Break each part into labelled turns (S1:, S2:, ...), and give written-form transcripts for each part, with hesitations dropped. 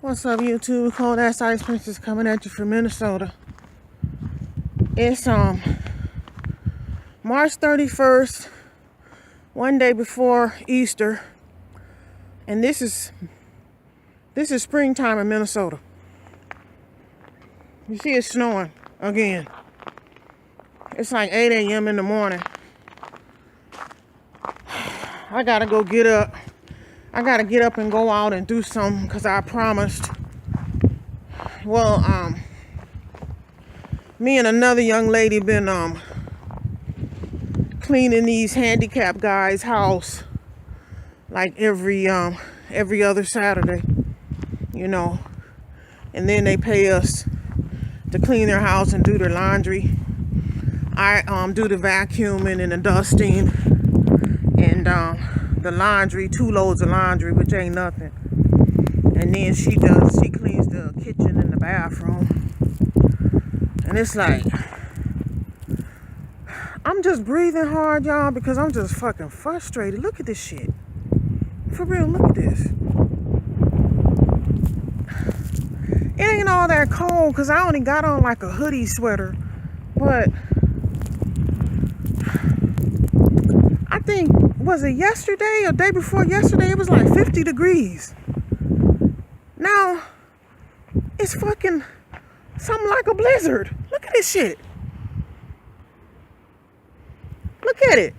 S1: What's up, YouTube? Cold Ass Ice Princess coming at you from Minnesota. It's March 31st, one day before Easter, and this is springtime in Minnesota. You see, it's snowing again. It's like 8 a.m. in the morning. I gotta go get up. I gotta get up and go out and do something because I promised. Well, me and another young lady been cleaning these handicapped guys' house like every other Saturday, you know, and then they pay us to clean their house and do their laundry. I do the vacuuming and the dusting and the laundry, 2 loads of laundry, which ain't nothing. And then she cleans the kitchen and the bathroom. And it's like, I'm just breathing hard, y'all, because I'm just fucking frustrated. Look at this shit. For real, look at this. It ain't all that cold because I only got on like a hoodie sweater. But I think, was it yesterday or day before yesterday? It was like 50 degrees. Now, it's fucking something like a blizzard. Look at this shit. Look at it.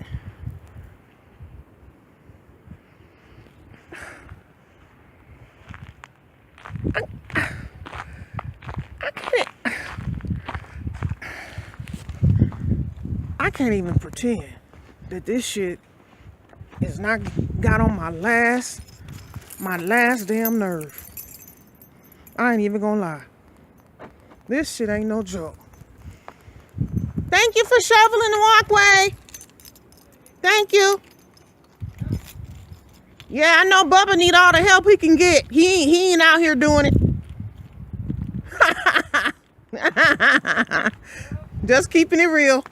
S1: I can't even pretend that this shit is not got on my last damn nerve. I ain't even gonna lie. This shit ain't no joke. Thank you for shoveling the walkway. Thank you. Yeah, I know Bubba need all the help he can get. He ain't out here doing it. Just keeping it real.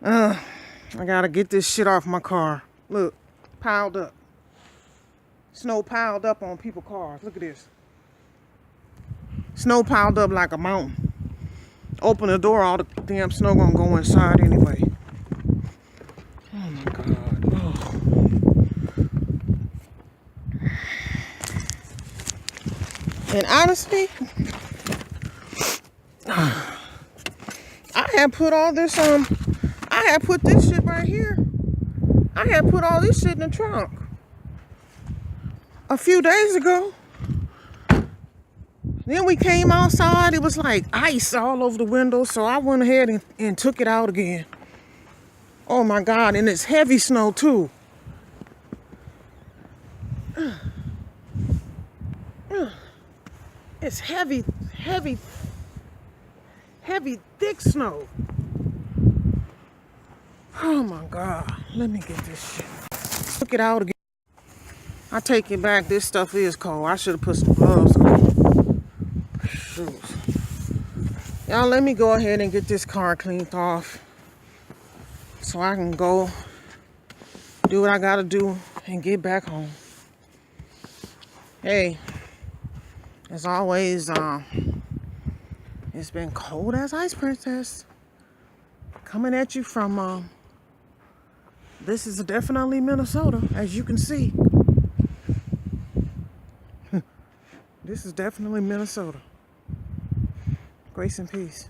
S1: I gotta get this shit off my car. Look, piled up. Snow piled up on people's cars. Look at this. Snow piled up like a mountain. Open the door, all the damn snow gonna go inside anyway. Oh my God. Oh. And honestly, I had put all this I had put this shit right here. I had put all this shit in the trunk a few days ago. Then we came outside, it was like ice all over the window, so I went ahead and took it out again. Oh my God, and it's heavy snow too. It's heavy, thick snow. Oh my God, let me get this shit. Took it out again. I take it back, this stuff is cold. I should have put some gloves on. Shoot. Y'all, let me go ahead and get this car cleaned off so I can go do what I gotta do and get back home. Hey, as always, it's been Cold Ass Ice Princess coming at you from this is definitely Minnesota, as you can see. This is definitely Minnesota. Grace and peace.